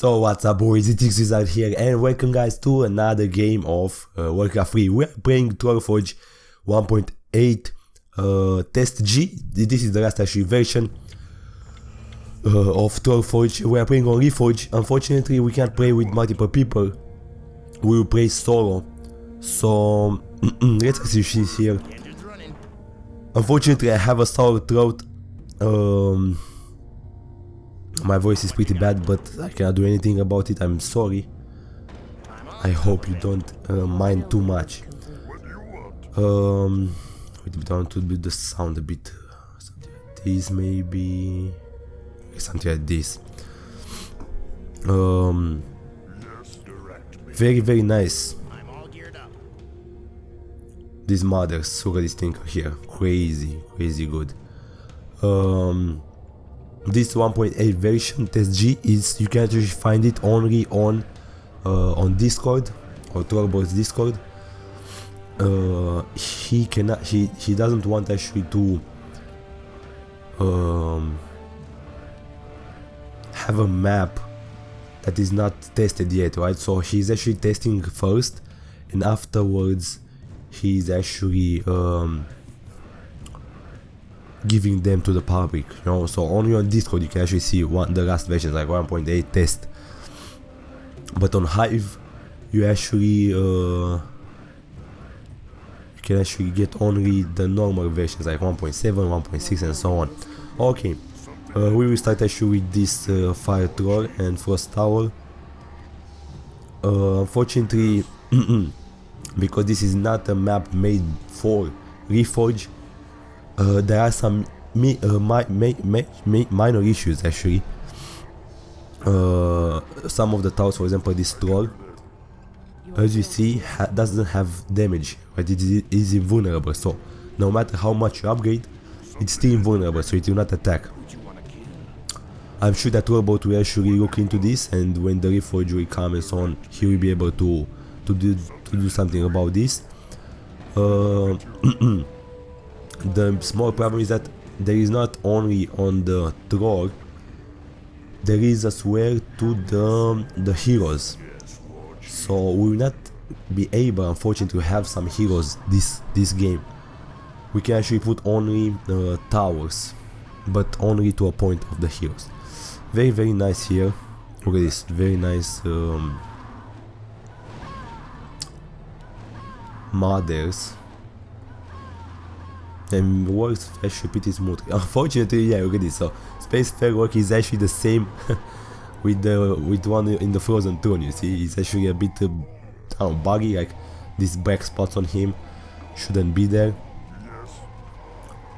So what's up boys, it's xWizard here and welcome guys to another game of Warcraft 3. We're playing TrollForged 1.8 Test G. This is the last actually version of TrollForged. We are playing on Reforged. Unfortunately we can't play with multiple people. We will play solo. So let's see she's here. Unfortunately I have a sore throat. My voice is pretty bad, but I cannot do anything about it. I'm sorry. I hope you don't mind too much. Wait down to do the sound a bit. Something like this, maybe. Something like this. Very nice. These mothers, look at this thing here. Crazy good. This 1.8 version Test G is, you can actually find it only on Discord or TrollForged Discord. He doesn't want actually to have a map that is not tested yet, right? So he's actually testing first, and afterwards he's actually giving them to the public, you know. So only on Discord you can actually see the last versions, like 1.8 test. But on Hive you actually can actually get only the normal versions, like 1.7, 1.6 and so on. Okay, we will start actually with this Fire Troll and Frost Tower. Unfortunately because this is not a map made for Reforged, there are some minor issues actually. Some of the towers, for example this troll, as you see, doesn't have damage, but it is invulnerable. So no matter how much you upgrade, it's still invulnerable, so it will not attack. I'm sure that Robot will actually look into this, and when the Reforged will come and so on, he will be able to do something about this. The small problem is that there is not only on the troll, there is as well to the heroes. So we will not be able, unfortunately, to have some heroes this game. We can actually put only towers, but only to a point of the heroes. Very nice here. Look at this, very nice mothers. And works actually pretty smooth. Unfortunately, yeah, look at this. So Space Fair work is actually the same with one in the Frozen Throne. You see, it's actually a bit buggy. Like these black spots on him shouldn't be there.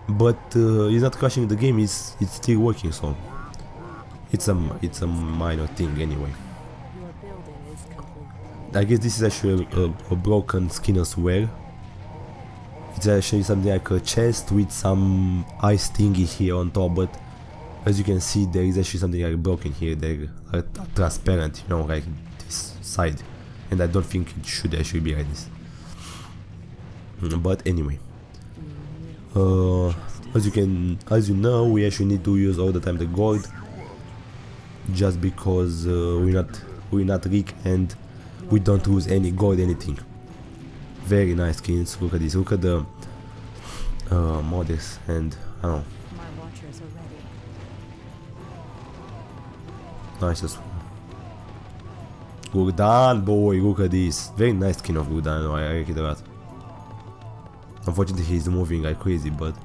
But he's not crashing the game. It's still working. So it's a minor thing anyway. I guess this is actually a broken skin as well. It's actually something like a chest with some ice thingy here on top, but as you can see there is actually something like broken here. They are transparent, you know, like this side, and I don't think it should actually be like this. But anyway, as you know, we actually need to use all the time the gold, just because we're not rich and we don't lose any gold anything. Very nice skins. Look at this. Look at the models, and I don't know. Nice as well. Gurdan, boy, look at this. Very nice skin of Gurdan. I like it a lot. Unfortunately, he's moving like crazy, but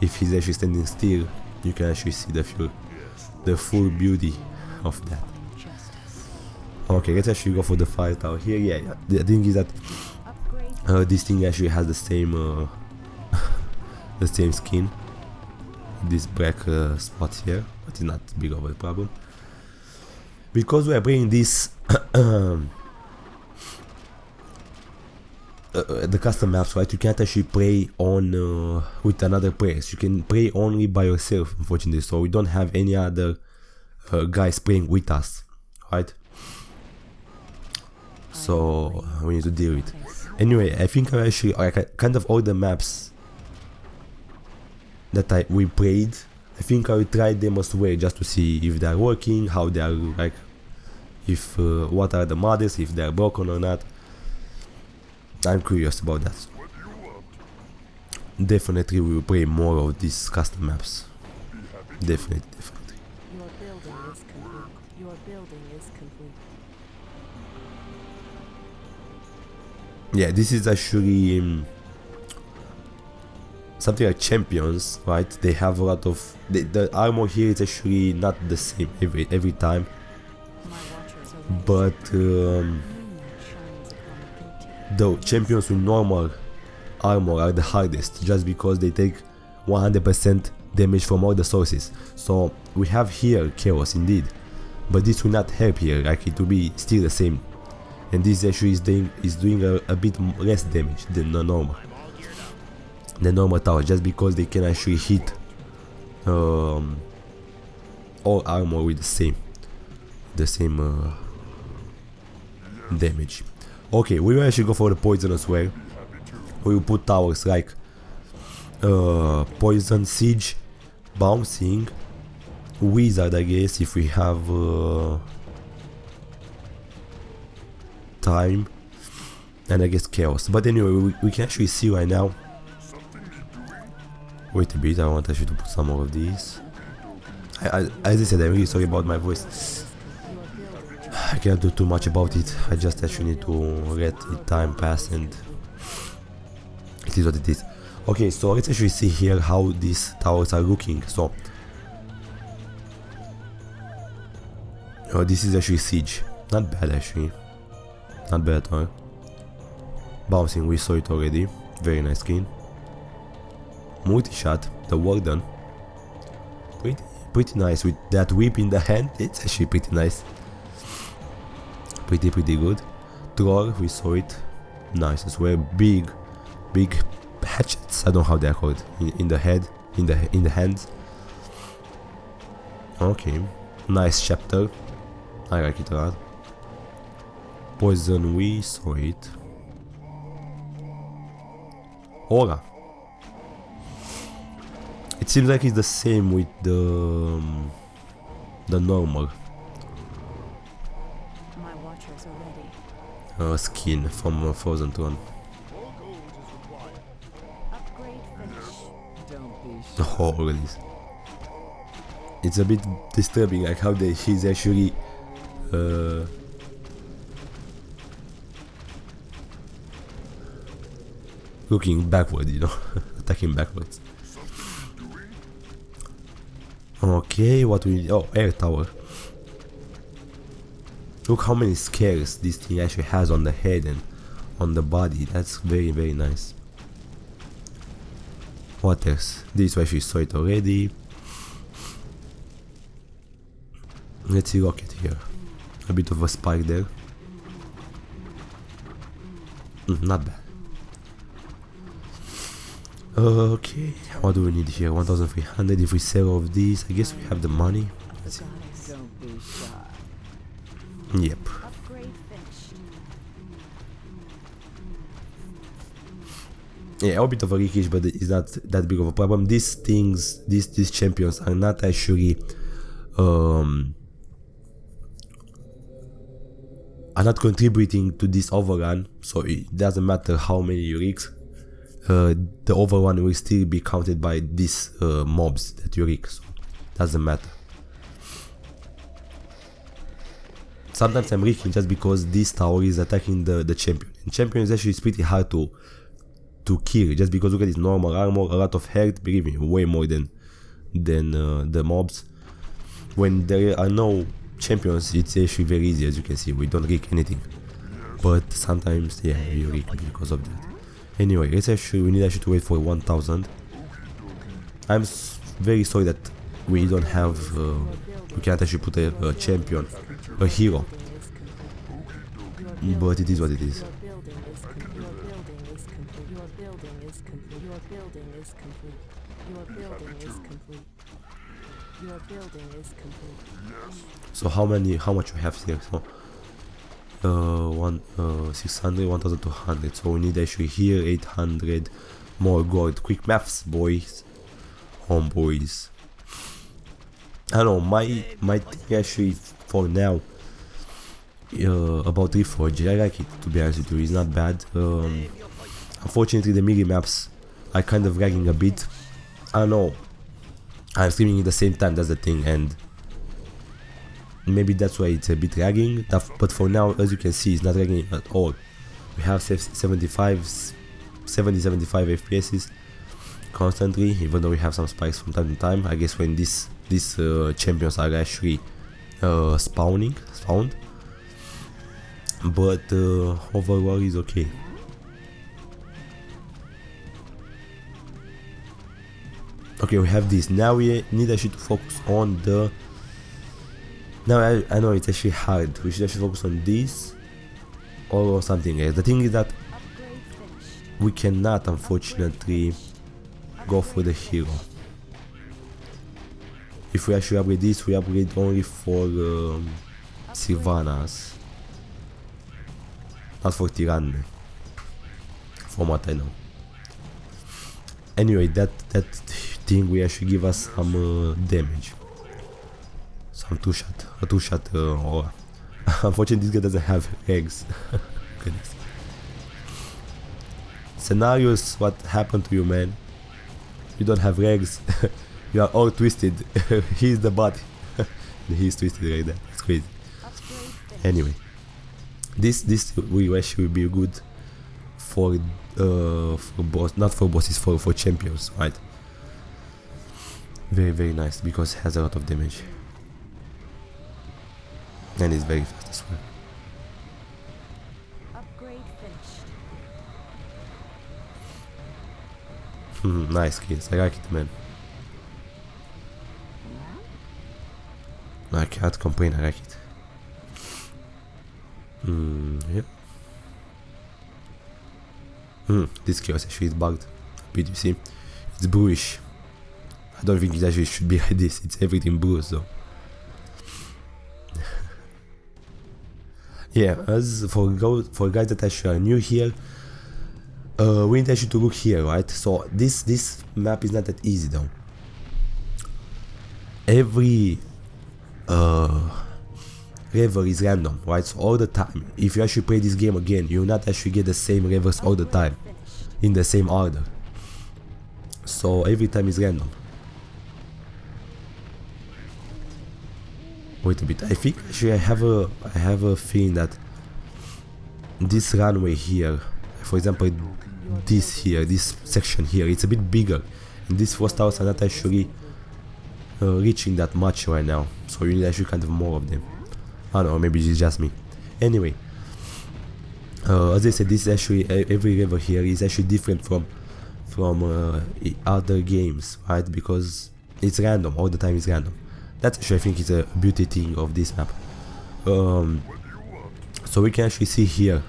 if he's actually standing still, you can actually see the full beauty of that. Okay, let's actually go for the fire tower here. Yeah. The thing is that this thing actually has the same skin, this black spot here, but it's not big of a problem because we are playing this the custom maps, right? You can't actually play on with another player. You can play only by yourself, unfortunately. So we don't have any other guys playing with us, right? So we need to deal with it. Anyway, I think I actually kind of all the maps that we played. I think I will try them as well, just to see if they are working, how they are like if what are the models, if they are broken or not. I'm curious about that. Definitely we will play more of these custom maps. Definitely. Your building is complete. Your building is complete. Yeah, this is actually something like champions, right? They have a lot of the armor here is actually not the same every time, but the champions with normal armor are the hardest, just because they take 100% damage from all the sources. So we have here chaos indeed, but this will not help here, like it will be still the same, and this actually is doing a bit less damage than the normal tower, just because they can actually hit all armor with the same damage. Okay, we will actually go for the poison as well. We will put towers like poison, siege, bouncing, wizard, I guess, if we have time, and I guess chaos. But anyway, we can actually see right now. Wait a bit, I want actually to put some more of these. As I said, I'm really sorry about my voice. I cannot do too much about it. I just actually need to let the time pass, and it is what it is. Okay, so let's actually see here how these towers are looking. So this is actually siege. Not bad actually. Not bad at all. Bouncing, we saw it already. Very nice skin. Multi-shot, the warden. Pretty nice with that whip in the hand. It's actually pretty nice. Pretty good. Troll, we saw it. Nice as well. Big hatchets. I don't know how they're called. In the head, in the hands. Okay, nice chapter. I like it a lot. Poison, we saw it. Aura. It seems like it's the same with the normal skin from Frozen Throne. Oh, look at this. It's a bit disturbing, like how she's actually looking backward, you know, attacking backwards. Okay, what we need? Oh, air tower. Look how many scares this thing actually has on the head and on the body. That's very nice. What else? This we actually saw it already. Let's see rocket here. A bit of a spike there. Not bad. Okay, what do we need here? 1,300. If we sell all of these, I guess we have the money. Let's see. Yep. Yeah, a bit of a leakage, but it's not that big of a problem. These things, these champions are not actually are not contributing to this overrun, so it doesn't matter how many you rig. The overrun will still be counted by these mobs that you rig, so doesn't matter. Sometimes I'm rigging just because this tower is attacking the champion. And champion is actually pretty hard to kill, just because look at this normal armor, a lot of health, believe me, way more than the mobs. When there are no champions, it's actually very easy, as you can see. We don't rig anything, but sometimes, yeah, we rig because of that. Anyway, we need actually to wait for 1,000. I'm very sorry that we don't have, we can't actually put a champion, a hero, but it is what it is. So how much we have here? So 600, 1,200. So we need actually here 800 more gold. Quick maths, boys, homeboys. I don't know, my thing actually for now about Reforged. I like it, to be honest with you. It's not bad. Unfortunately, the mini maps are kind of lagging a bit. I don't know. I'm streaming at the same time, that's the thing, and maybe that's why it's a bit lagging. But for now, as you can see, it's not lagging at all. We have 75 FPS constantly, even though we have some spikes from time to time. I guess when these champions are actually spawned, but overall is okay. Okay, we have this. Now we need actually to focus on the... Now I know it's actually hard. We should actually focus on this or something else. The thing is that we cannot, unfortunately, go for the hero. If we actually upgrade this, we upgrade only for Sylvanas, not for Tyranne, from what I know. Anyway, that thing will actually give us some damage, some two shot aura. Unfortunately, this guy doesn't have eggs. Goodness. Scenarios, what happened to you, man? You don't have legs. You are all twisted. He's the body. He's twisted right there. It's crazy. Anyway, this will actually be good for boss, not for bosses, for champions, right? Very nice, because it has a lot of damage and it's very fast as well. Upgrade finished. Nice kills, I like it, man. I can't complain, I like it. Yeah. This chaos actually is bugged. But you see, it's bluish. I don't think it actually should be like this. It's everything blue, though. Yeah, as for guys that actually are new here, we need actually to look here, right? So this map is not that easy, though. Every level is random, right? So all the time, if you actually play this game again, you will not actually get the same levels all the time in the same order. So every time is random. Wait a bit, I think actually I have a feeling that this runway here, for example, this section here, it's a bit bigger, and these 4 stars are not actually reaching that much right now, so you need actually kind of more of them. I don't know, maybe it's just me. Anyway, as I said, this is actually every level here is actually different from other games, right? Because it's random, all the time is random. That's actually, I think, is a beauty thing of this map. So we can actually see here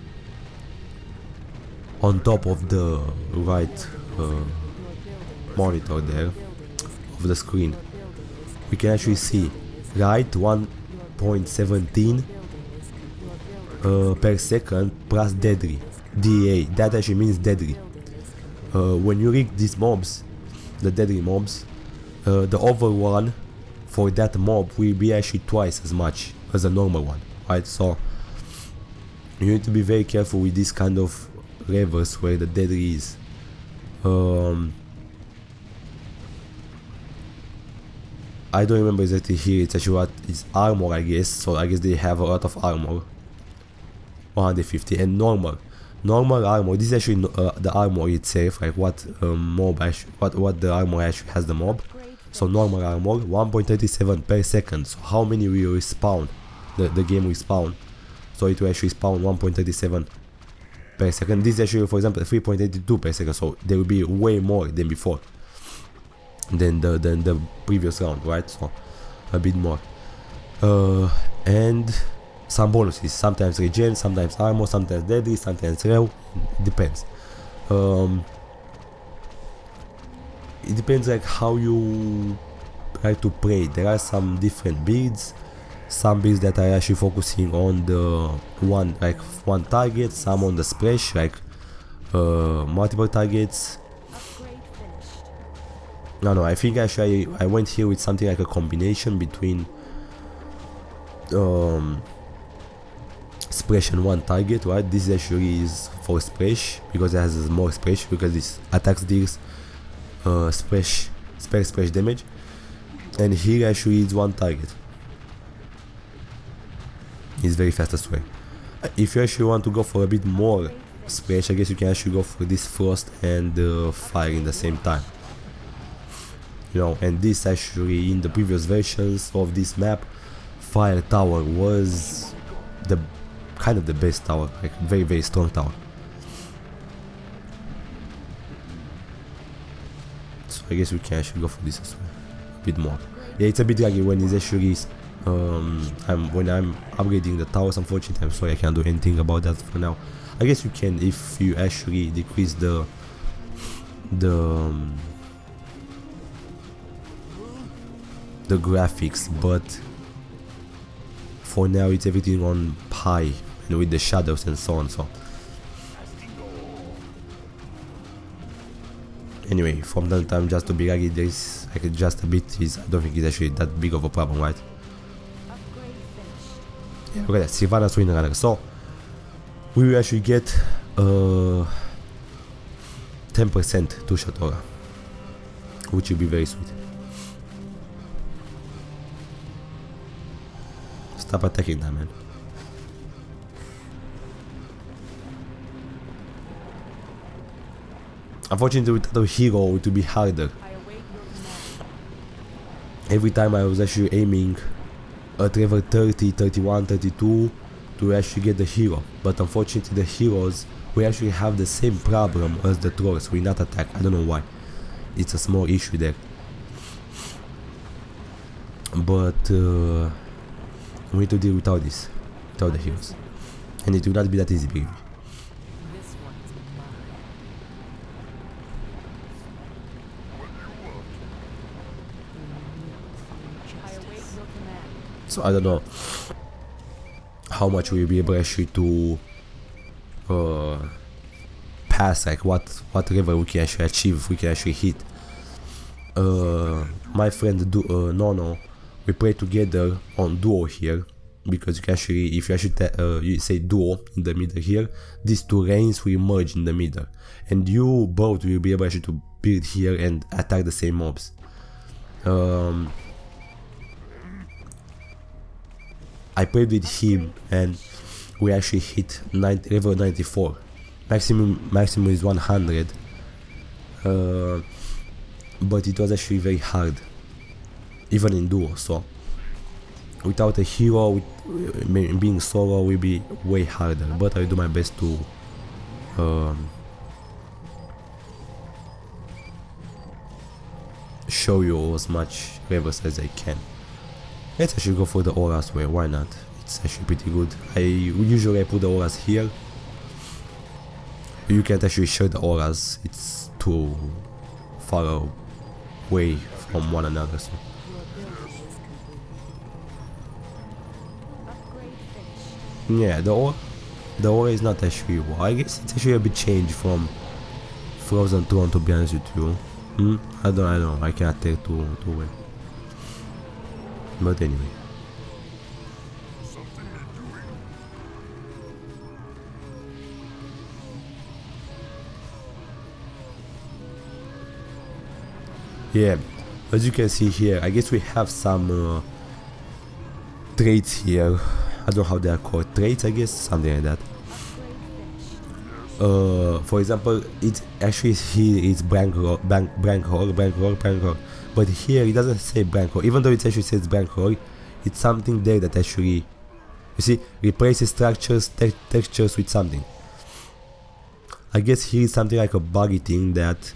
on top of the right monitor there of the screen, we can actually see right 1.17 per second plus deadly DA. That actually means deadly. When you rig these mobs, the deadly mobs, the over one for that mob will be actually twice as much as a normal one, right? So you need to be very careful with this kind of levels where the deadly is. I don't remember exactly here, it's actually what is armor, I guess, so I guess they have a lot of armor. 150 and normal armor, this is actually the armor itself, like what mob actually, what the armor actually has the mob. So normal armor 1.37 per second, so how many will respawn, the game will spawn, so it will actually spawn 1.37 per second. This is actually, for example, 3.82 per second, so there will be way more than before, than the previous round, right? So a bit more, and some bonuses, sometimes regen, sometimes armor, sometimes deadly, sometimes rare, depends. It depends like how you try to play. There are some different builds, some builds that are actually focusing on the one target, some on the splash, like multiple targets. No, I think actually I went here with something like a combination between splash and one target, right? This actually is for splash because it has more splash, because this attacks deals splash damage, and here actually is one target. It's very fast as well. If you actually want to go for a bit more splash, I guess you can actually go for this frost and fire in the same time. You know, and this actually in the previous versions of this map, fire tower was the kind of the best tower, like very strong tower. So I guess we can actually go for this as well, a bit more. Yeah, it's a bit laggy when it's actually when I'm upgrading the towers. Unfortunately, I'm sorry I can't do anything about that for now. I guess you can if you actually decrease the graphics, but for now it's everything on high and with the shadows and so on. So anyway, from that time, just to be laggy, there's like just a bit. I don't think it's actually that big of a problem, right? Yeah, look at that, Sylvanas Wind Runner. So we will actually get 10% to shot aura, which will be very sweet. Stop attacking that, man. Unfortunately, with the hero, it will be harder. Every time I was actually aiming at level 30, 31, 32 to actually get the hero, but unfortunately the heroes, we actually have the same problem as the trolls. We not attack. I don't know why. It's a small issue there. But we need to deal without this, without the heroes, and it will not be that easy, believe me. So I don't know how much we'll be able actually to pass, like what level we can actually achieve, we can actually hit. My friend Nono, we play together on duo here, because you can actually, if you actually you say duo in the middle here, these two lanes will merge in the middle, and you both will be able actually to build here and attack the same mobs. I played with him and we actually hit level 94. Maximum is 100. But it was actually very hard, even in duo. So without a hero, being solo will be way harder. But I do my best to show you as much levels as I can. Let's actually go for the auras way, why not? It's actually pretty good. Usually I put the auras here. You can't actually show the auras, it's too far away from one another. So. Yeah, the aura is not actually, well, I guess it's actually a bit changed from Frozen 2, to be honest with you. I don't know, I cannot tell too well. But anyway. Yeah, as you can see here, I guess we have some traits here. I don't know how they are called. Traits, I guess, something like that. For example, it's actually here it's blank roll, but here it doesn't say blank roll. Even though it actually says blank roll, it's something there that actually, you see, replaces structures, textures with something. I guess here is something like a buggy thing that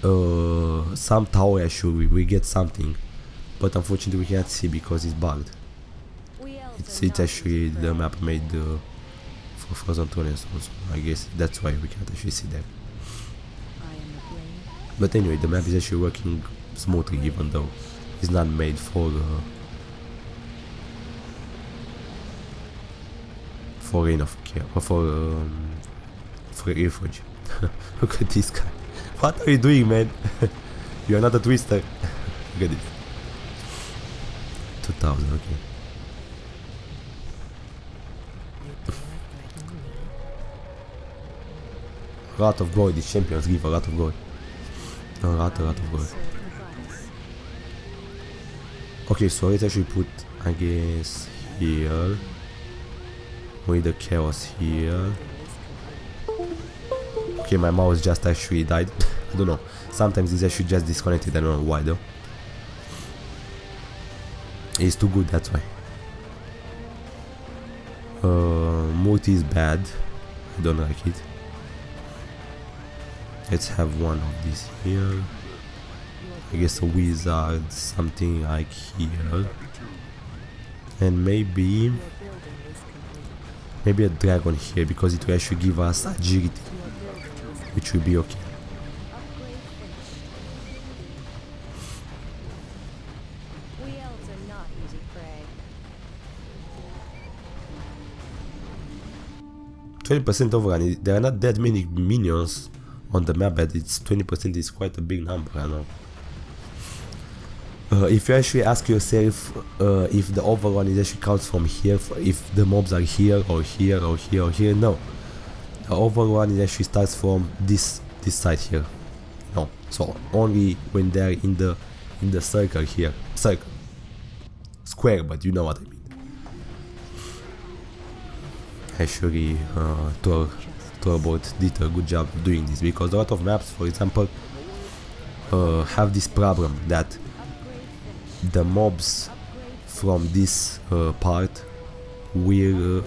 some tower actually we get something, but unfortunately we can't see because it's bugged. It's actually the map made for Frozen 2 and so on, so I guess that's why we can't actually see that. But anyway, the map is actually working smoothly, even though it's not made for Reign of Care or for Reforged. Look at this guy. What are you doing, man? You're not a twister. Look at this. 2000, okay. A lot of gold, these champions give a lot of gold. A lot of gold. Okay, so let's actually put, I guess, here. With the chaos here. Okay, my mouse just actually died. I don't know. Sometimes it's actually just disconnected, I don't know why though. It's too good, that's why. Multi is bad. I don't like it. Let's have one of these here. I guess a wizard, something like here. And maybe a dragon here, because it will actually give us agility, which will be okay. Wheels are not easy prey. 20% overrun. There are not that many minions on the map, but it's 20% is quite a big number, I know. If you actually ask yourself if the overrun is actually counts from here, if the mobs are here or here or here or here, no. The overrun is actually starts from this side here. No, so only when they're in the circle here, square, but you know what I mean. Actually, TrollForged did a good job doing this, because a lot of maps, for example, have this problem that the mobs from this part will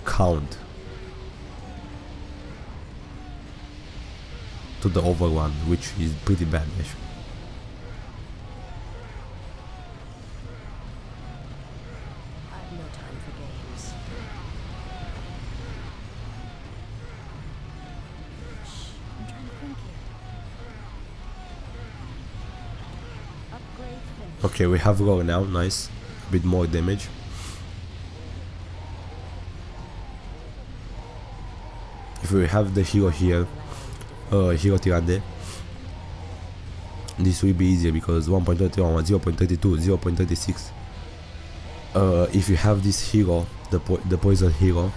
count to the overrun, which is pretty bad actually. I have no time for games. Shh, I'm trying to think here. Upgrade finished. Okay, we have roar now, nice. A bit more damage. If we have the hero here, Hero Tirande, this will be easier because 1.31, 0.32, 0.36. If you have this hero, the poison hero,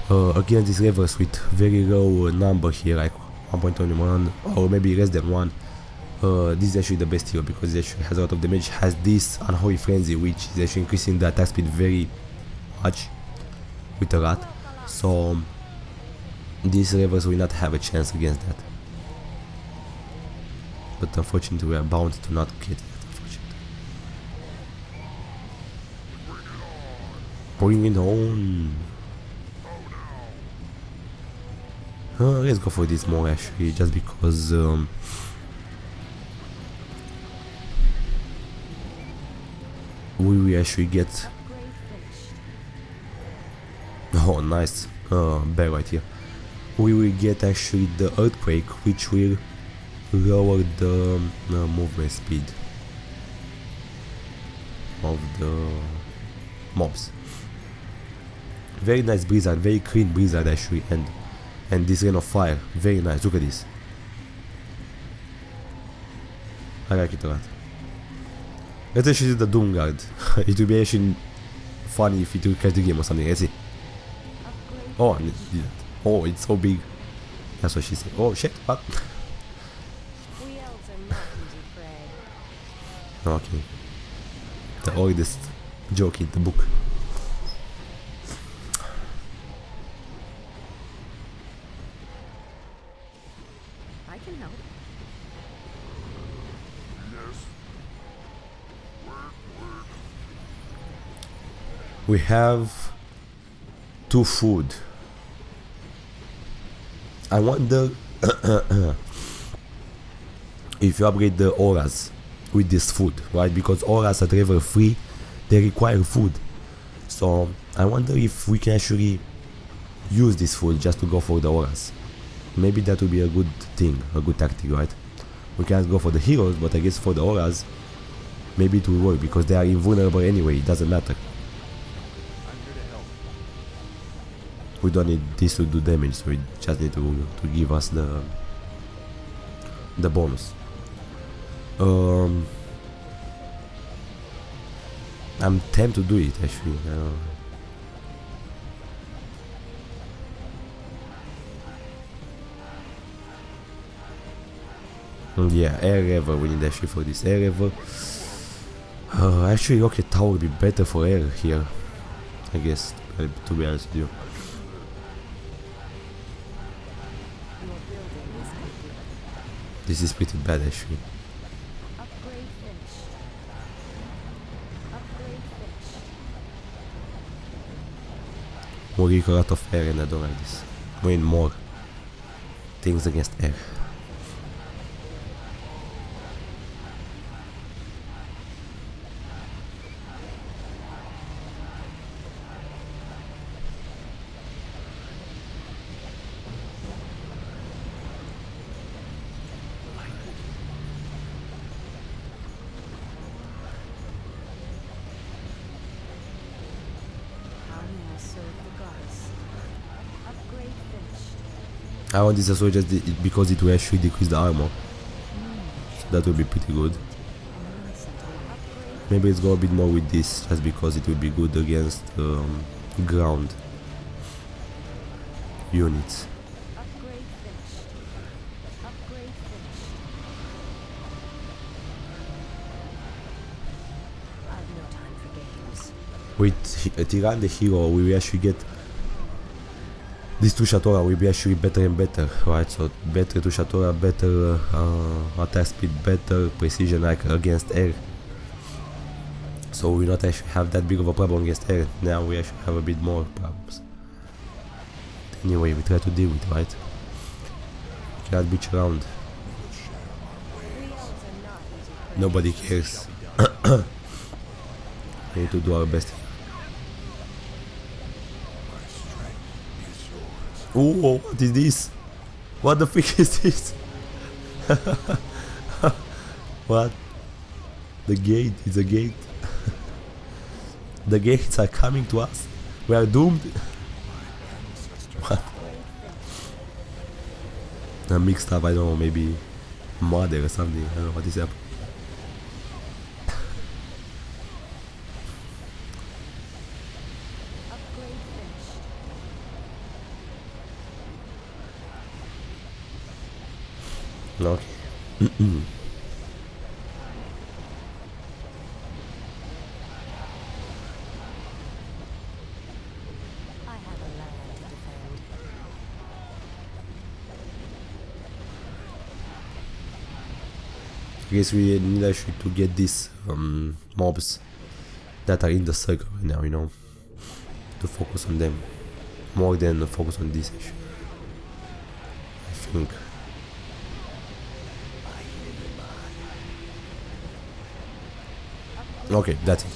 against these levels with very low number here, like 1.21 or maybe less than 1, this is actually the best hero because it actually has a lot of damage. Has this Unholy Frenzy, which is actually increasing the attack speed very much with a lot. So these levels will not have a chance against that. But unfortunately we are bound to not get that, unfortunately. Bring it on! Let's go for this more actually, just because we will actually get... Oh, nice bear right here. We will get actually the earthquake, which will lower the movement speed of the mobs. Very nice blizzard, very clean blizzard actually, and this rain of fire, very nice. Look at this. I like it a lot. Let's actually do the Doom Guard. It will be actually funny if it will catch the game or something. Let's see. Oh, and it did that. Oh, it's so big. That's what she said. Oh shit, what? Wheels are not easy prey. Okay. The oldest joke in the book. I can help. We have 2 food. I wonder if you upgrade the auras with this food, right? Because auras at level 3, they require food. So I wonder if we can actually use this food just to go for the auras. Maybe that would be a good thing, a good tactic, right? We can't go for the heroes, but I guess for the auras, maybe it will work because they are invulnerable anyway, it doesn't matter. We don't need this to do damage, so we just need to give us the bonus. I'm tempted to do it actually. Yeah, air lever, we need actually for this air lever. Actually, rocket tower would be better for air here, I guess, to be honest with you. Your building is complete. This is pretty bad actually. Upgrade finished. Upgrade finished. We need a lot of air and I don't like this. We need more things against air. How may I serve the goddess? Upgrade finished. I want this as well just because it will actually decrease the armor. So that will be pretty good. Immune center upgrade. Maybe let's go a bit more with this just because it will be good against ground units. Upgrade finished. Upgrade finished. I've no time for games. With Tiran the hero we will actually get these two Shatora will be actually better and better, right? So better to Shatora, better attack speed, better precision like against air. So we not actually have that big of a problem against air. Now we actually have a bit more problems. Anyway, we try to deal with it, right? We cannot bitch around. Wheels are not easy prey. Nobody cares. We need to do our best. Oh, what is this? What the fuck is this? What? The gate is a gate. The gates are coming to us. We are doomed. What? A mixed up, I don't know, maybe mother or something. I don't know what is happening. Upgrade finished. Okay. I have a land to defend. I guess we need actually to get these mobs that are in the circle right now, you know, to focus on them more than focus on this issue. I think. Okay, that's it.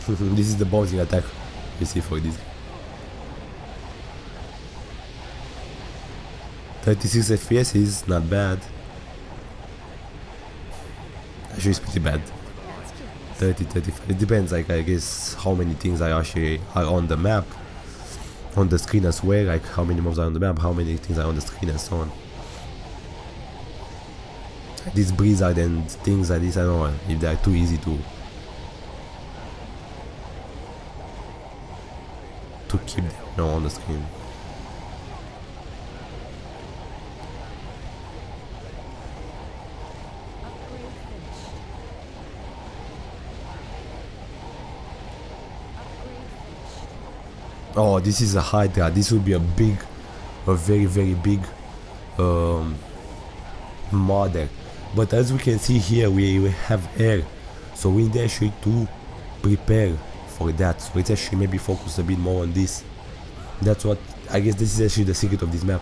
This is the bouncing attack you see for this. 36 FPS is not bad. Actually, it's pretty bad. That's curious. 30, 35. It depends, like, I guess, how many things are actually are on the map, on the screen as well, like how many mobs are on the map, how many things are on the screen, and so on. These blizzard and things like this, I don't know if they are too easy to keep them, you know, on the screen. Upgrade finished. Upgrade finished. Oh, this is a Hydra. This will be a very, very big model. But as we can see here, we have air, so we need actually to prepare for that. So let's actually maybe focus a bit more on this. That's what I guess this is actually the secret of this map.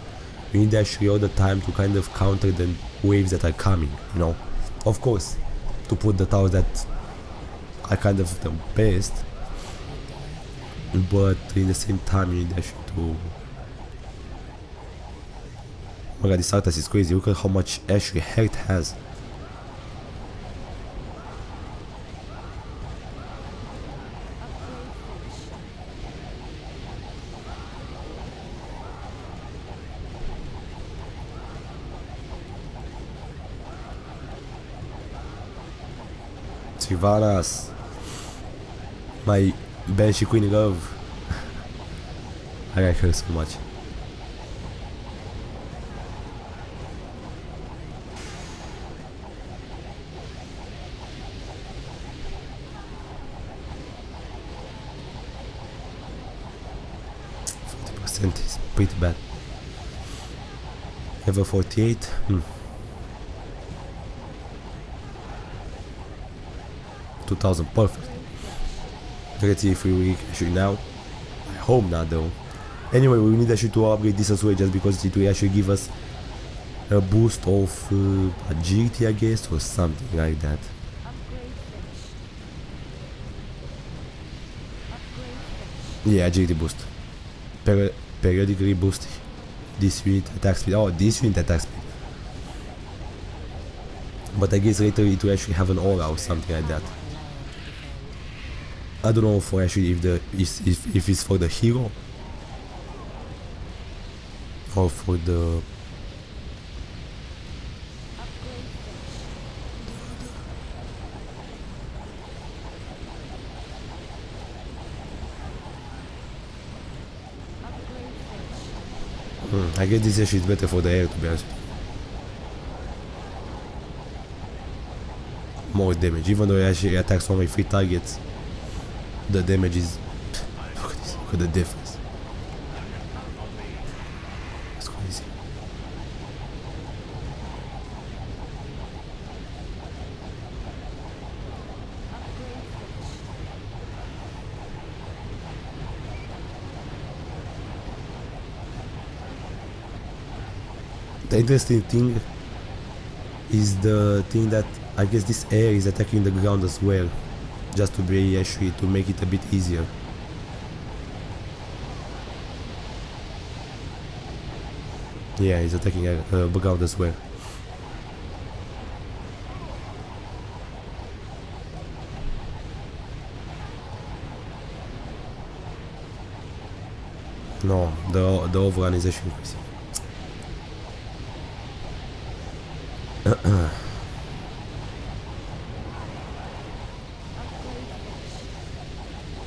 We need actually all the time to kind of counter the waves that are coming, you know. Of course, to put the towers that are kind of the best, but in the same time you need actually to... Oh my god, this Arthas is crazy. Look at how much actually hair it has. Sylvanas, my Banshee Queen love. I like her so much. Percent is pretty bad. Level 48. 2000, perfect. Let's see if we will actually now. I hope not though. Anyway, we need actually to upgrade this as well, just because it will actually give us a boost of agility, I guess, or something like that. Yeah, agility boost. Periodically boost this unit attack speed. Oh, this unit attack speed. But I guess later it will actually have an aura or something like that. I don't know for actually if it's for the hero or for the I guess this actually is better for the air, to be honest. More damage, even though it actually attacks only 3 targets. The damage is... Look at this, look at the difference. It's crazy. The interesting thing is the thing that I guess this air is attacking the ground as well, just to be actually to make it a bit easier. Yeah, it's attacking the ground as well. No, the overrun is actually increasing.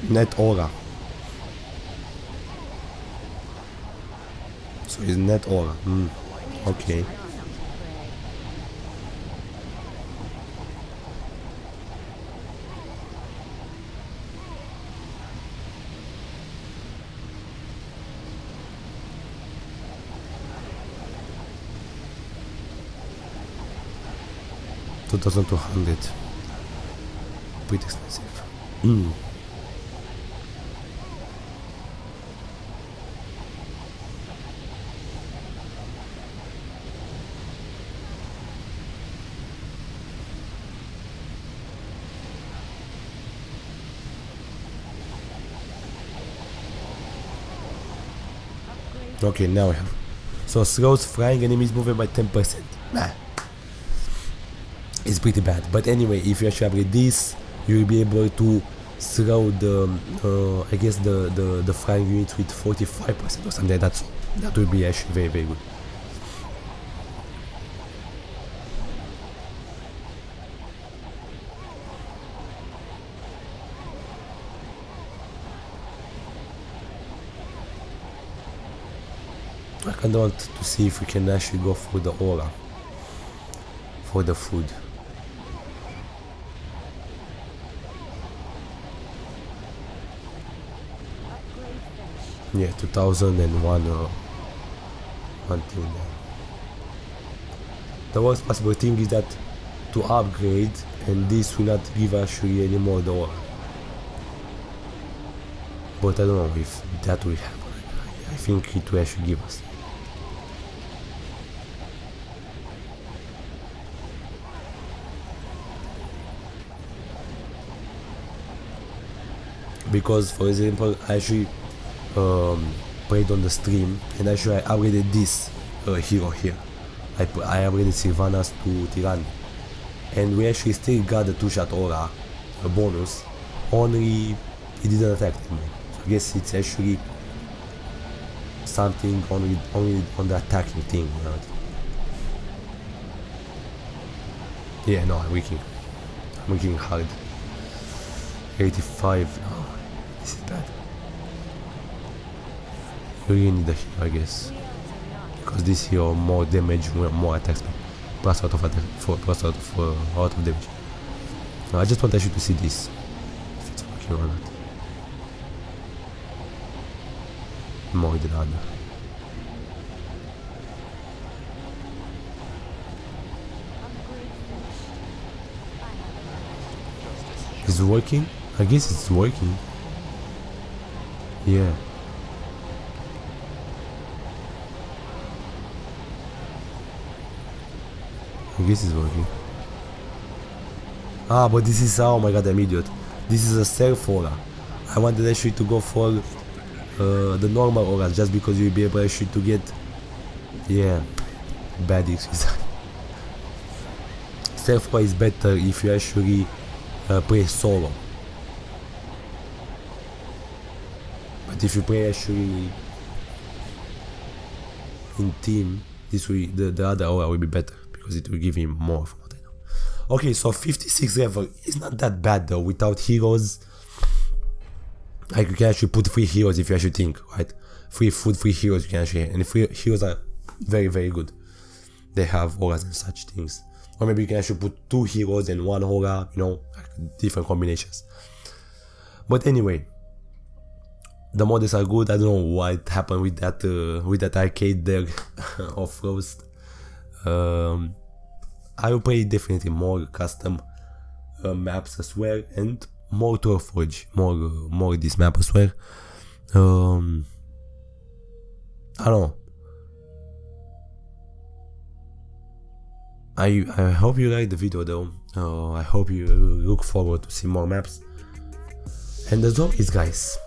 Net aura. So it's net aura. Okay. $2,200. Pretty expensive. Okay, now we have. So slows flying enemies moving by 10%. Nah. It's pretty bad. But anyway, if you actually upgrade this, you will be able to slow the I guess the flying units with 45% or something like that. So that will be actually very, very good. I kind of want to see if we can actually go for the aura for the food. Yeah, 2001 one thing there. The worst possible thing is that to upgrade, and this will not give actually any more the aura. But I don't know if that will happen. I think it will actually give us. Because for example, I actually played on the stream and actually I upgraded this hero here. I upgraded Sylvanas to Tyranny, and we actually still got the 2-shot aura bonus, only it didn't affect me. So I guess it's actually something only on the attacking thing, you know? Yeah, no, I'm weaking hard. 85, no, this is bad. You really need a hero, I guess. Because this hero more damage, more attack speed. Plus out of attack, plus out of damage. I just wanted you to see this. If it's working or not. More than other. Is it working? I guess it's working. Yeah. I guess it's working. Ah, but this is, oh my god, I'm idiot. This is a self aura. I wanted actually to go for the normal aura just because you'll be able actually to get, yeah, bad xWizard. Self aura is better if you actually play solo. But if you play actually in team, this will the other aura will be better because it will give him more from what I know. Okay, so 56 level is not that bad though. Without heroes, like you can actually put 3 heroes if you actually think, right? 3 food, 3 heroes you can actually, and 3 heroes are very, very good. They have auras and such things. Or maybe you can actually put 2 heroes and 1 aura, you know, like different combinations. But anyway, the models are good. I don't know what happened with that arcade there of Roast. I will play definitely more custom maps as well, and more TrollForged, more this map as well. I don't know. I hope you liked the video though. I hope you look forward to see more maps. And as always, guys,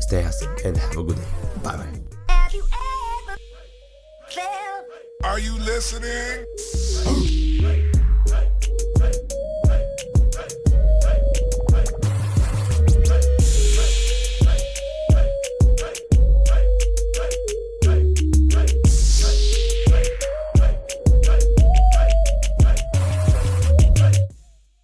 stay awesome and have a good day. Bye bye. Have you ever felt? Are you listening?